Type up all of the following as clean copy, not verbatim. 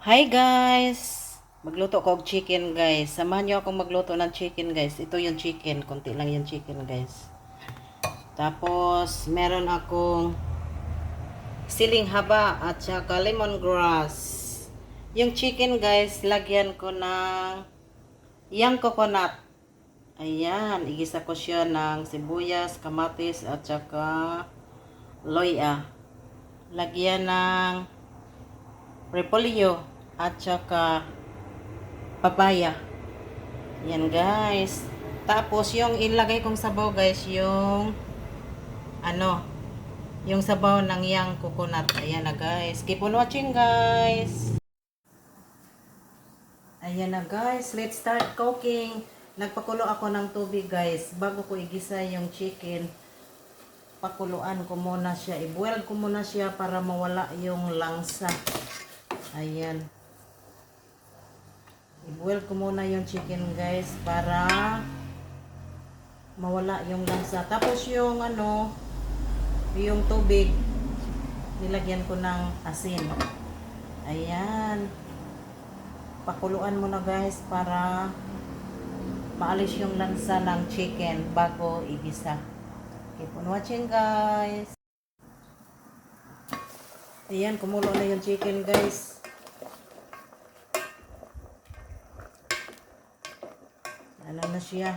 Hi guys! Magluto ko og chicken guys. Samahan niyo akong magluto ng chicken guys. Ito yung chicken. Konti lang yung chicken guys. Tapos, meron akong siling haba at saka lemongrass. Yung chicken guys, lagyan ko ng young coconut. Ayan, igisa ko siya ng sibuyas, kamatis at saka loya. Lagyan ng repolyo at saka papaya. Yan guys. Tapos yung ilagay kong sabaw guys, yung ano, yung sabaw ng yang coconut. Ayan na guys. Keep on watching guys. Ayan na guys. Let's start cooking. Nagpakulo ako ng tubig guys. Bago ko igisa yung chicken, pakuluan ko muna siya. I-boil ko muna siya para mawala yung langsa. Ayan. I-boil ko muna yung chicken guys para mawala yung lansa. Tapos yung yung tubig, nilagyan ko ng asin. Ayan. Pakuluan mo na guys para maalis yung lansa ng chicken bago igisa. Keep on watching guys. Ayan, kumulo na yung chicken guys. Ano na siya.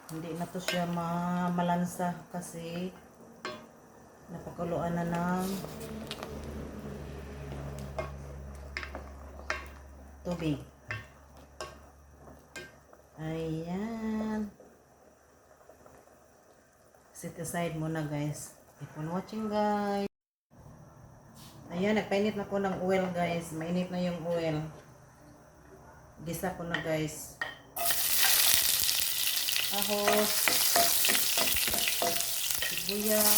Hindi na to siya malansa kasi napakuluan na ng tubig. Ayan. Set aside muna guys. Keep on watching guys. Ayan, nagpainit na ko ng oil guys. Mainit na yung oil. Gisa ko na guys. Ahos, sibuyas,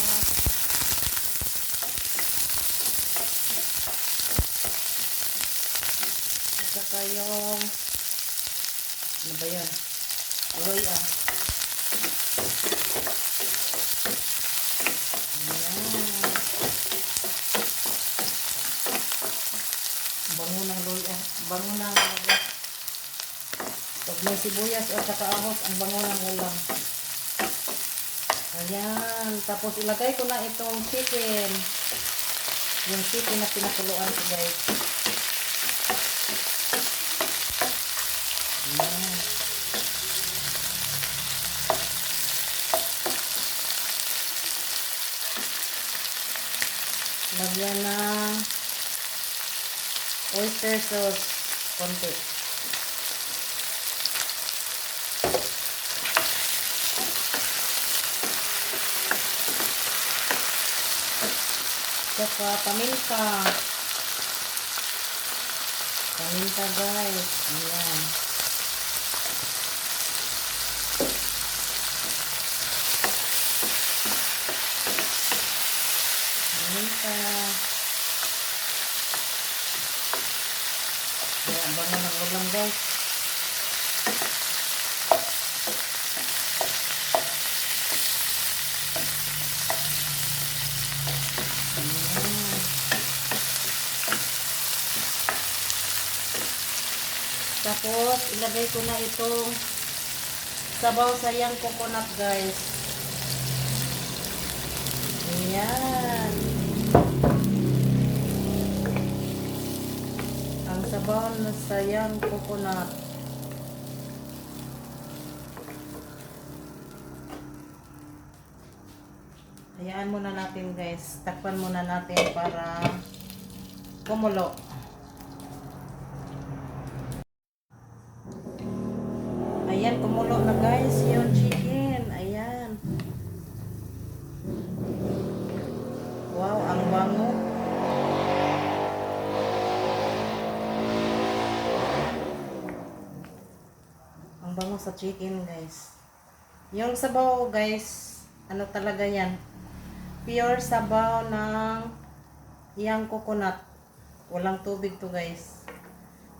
at saka yung ano ba yun? Loya. Ayan. Bango ng loya. Bango ng pag may sibuyas at saka ahos, ang bango ng ulam. Ayan. Tapos ilagay ko na itong chicken. Yung chicken na pinakuluan ko guys. Ayan. Lagyan ng oyster sauce. Konti. Saka paminta. Paminta guys. Ayan. Paminta. Ayan, bango ng ulam guys. Tapos, ilagay ko na itong sabaw sa yang coconut guys. Ayan. Ang sabaw na sa yang coconut. Hayaan muna natin guys. Takpan muna natin para kumulo. Ayan, kumulo na guys yung chicken. Ayan. Wow, ang bango. Ang bango sa chicken guys. Yung sabaw guys, ano talaga yan? Pure sabaw ng yang coconut. Walang tubig to guys.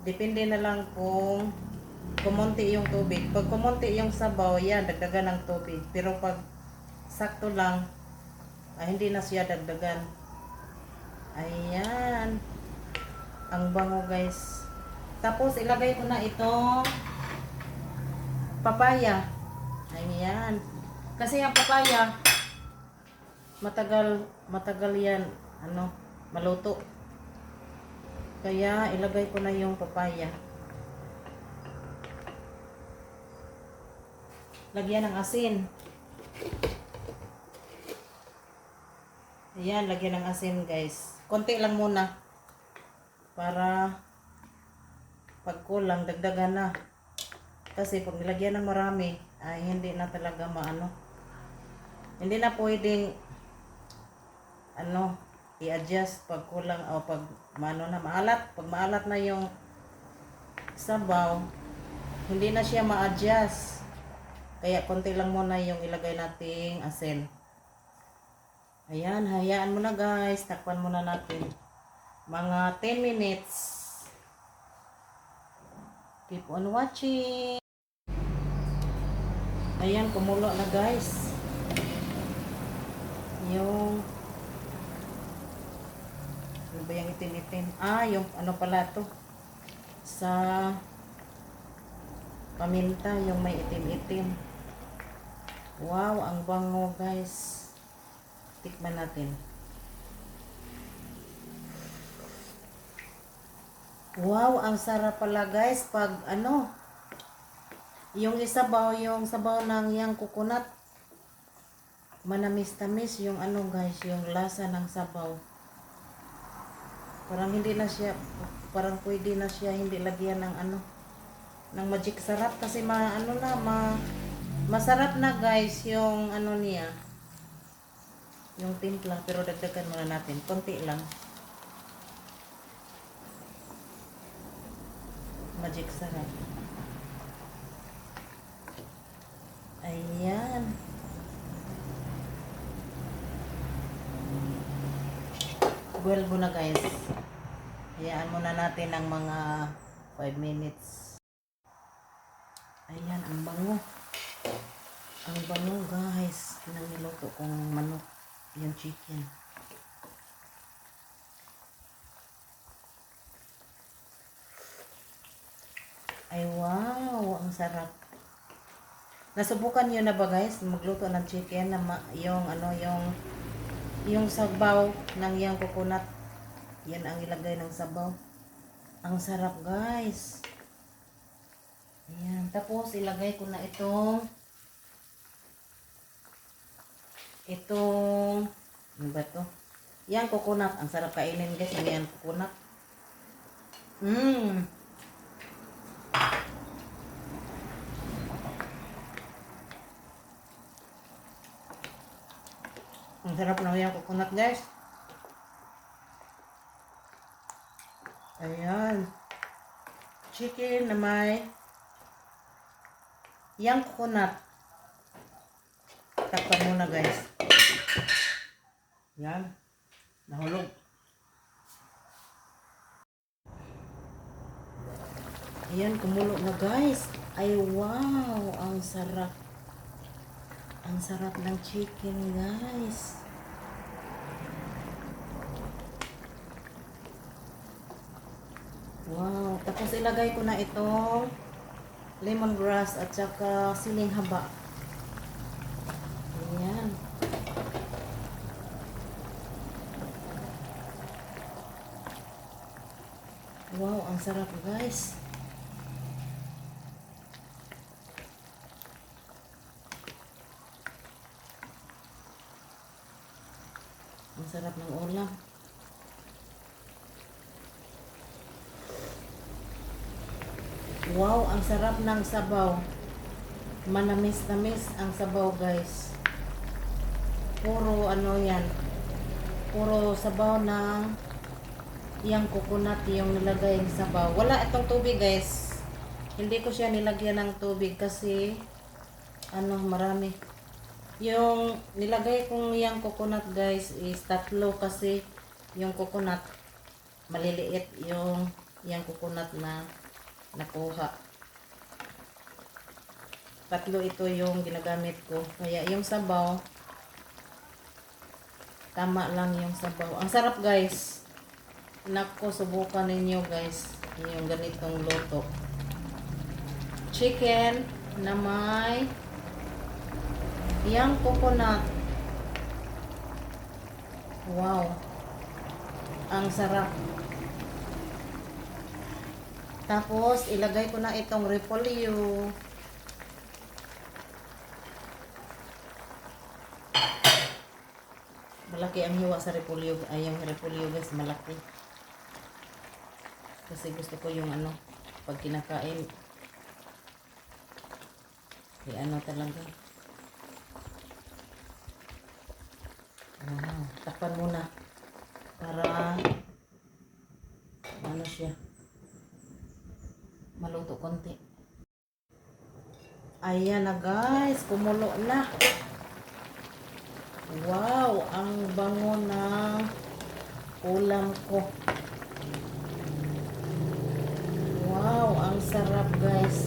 Depende na lang kung kumonti yung tubig. Pag kumonti yung sabaw, yan, dagdagan ng tubig. Pero pag sakto lang, hindi na siya dagdagan. Ayan. Ang bango guys. Tapos ilagay ko na itong papaya. Ayan. Kasi ang papaya, matagal yan, maluto. Kaya ilagay ko na yung papaya. Lagyan ng asin. Ayan, lagyan ng asin guys. Konti lang muna. Para pag kulang, dagdagan na. Kasi pag nilagyan ng marami, ay hindi na talaga hindi na pwedeng i-adjust pag kulang o pag maalat. Pag maalat na yung sabaw, hindi na siya ma-adjust. Kaya konti lang muna yung ilagay nating asin. Ayan, hayaan mo na guys. Takpan muna natin. Mga 10 minutes. Keep on watching. Ayan, kumulo na guys. Yung ano ba yung itim-itim? Yung pala to. Sa paminta, yung may itim-itim. Wow, ang bango guys. Tikman natin. Wow, ang sarap pala guys pag yung yung sabaw ng yang coconut. Manamis-tamis yung guys, yung lasa ng sabaw. Parang hindi na siya, parang pwede na siya hindi lagyan ng ng magic sarap kasi masarap na guys yung niya. Yung timpla, pero dagdagan muna natin, konti lang. Magic sarap. Ayan. Boil muna guys. Hayaan muna natin ng mga 5 minutes. Ayan, ang bango. Ang bango guys. Nang niluto kong manok. Yung chicken. Ay wow, ang sarap. Nasubukan niyo na ba guys magluto ng chicken na yung sabaw ng yang coconut. Yan ang ilagay ng sabaw. Ang sarap guys. Ayan, tapos ilagay ko na itong ano ba to? Yang coconut, ang sarap kainin guys, yung coconut. Ang sarap ng yang coconut guys. Ayan. Chicken na may yang coconut. Takpan muna guys. Yan. Nahulog. Ayan, kumulo na guys. Ay wow, ang sarap. Ang sarap ng chicken guys. Wow, tapos ilagay ko na itong lemongrass at saka siling haba. Ayan. Wow, ang sarap guys. Ang sarap ng ulam. Wow, ang sarap ng sabaw. Manamis-namis ang sabaw guys. Puro yan. Puro sabaw ng yang coconut yung nilagay ng sabaw. Wala itong tubig guys. Hindi ko siya nilagyan ng tubig kasi marami. Yung nilagay kong yang coconut guys is 3 kasi yung coconut maliliit yung yang coconut na nakuha. 3 ito yung ginagamit ko. Kaya yung sabaw tama lang yung sabaw. Ang sarap guys. Nako, subukan ninyo guys. Yung ganitong luto. Chicken na may yang coconut. Wow. Ang sarap. Tapos, ilagay ko na itong repolyo. Malaki ang hiwa sa repolyo. Ay, yung repolyo guys, malaki. Kasi gusto ko yung ano, pag kinakain, ano talaga. Wow, takpan muna. Para, ano siya, maluto konti. Ayan na guys, kumulo na. Wow, ang bango ng ulam ko. Wow, ang sarap guys.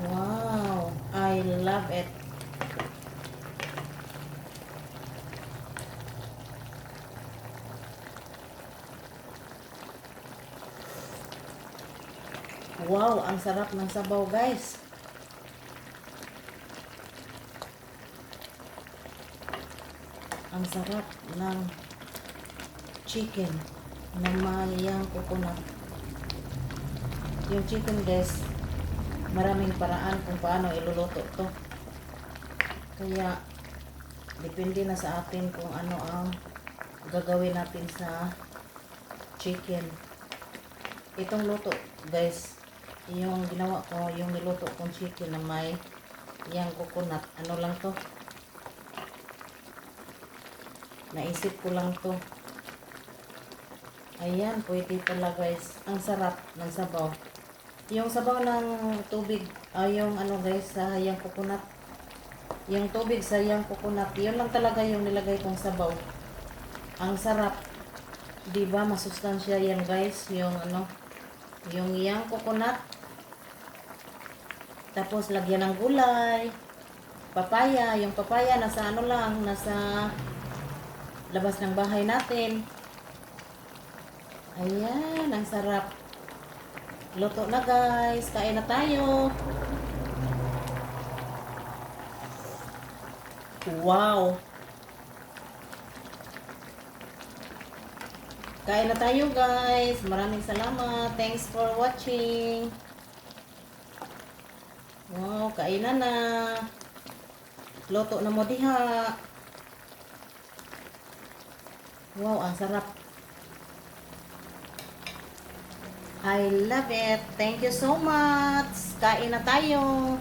Wow, I love it. Wow, ang sarap ng sabaw guys. Ang sarap ng chicken na mayang coconut. Yung chicken guys, maraming paraan kung paano iluluto to. Kaya, depende na sa atin kung ano ang gagawin natin sa chicken. Itong luto guys, yung ginawa ko, yung niluto kong chicken na may yang coconut. Ano lang to? Naisip ko lang to. Ayan, pwede pala guys. Ang sarap ng sabaw. Yung sabaw ng tubig, yung ano guys, sa yang coconut. Yung tubig sa yang coconut, yun lang talaga yung nilagay kong sabaw. Ang sarap. Diba, masustansya yan guys. Yung ano, yung yang coconut. Tapos lagyan ng gulay. Papaya. Yung papaya nasa ano lang, nasa labas ng bahay natin. Ayan, ang sarap. Luto na guys. Kain na tayo. Wow. Kain na tayo guys. Maraming salamat. Thanks for watching. Wow, kainan na. Luto na mo diha. Wow, ang sarap. I love it. Thank you so much. Kain na tayo.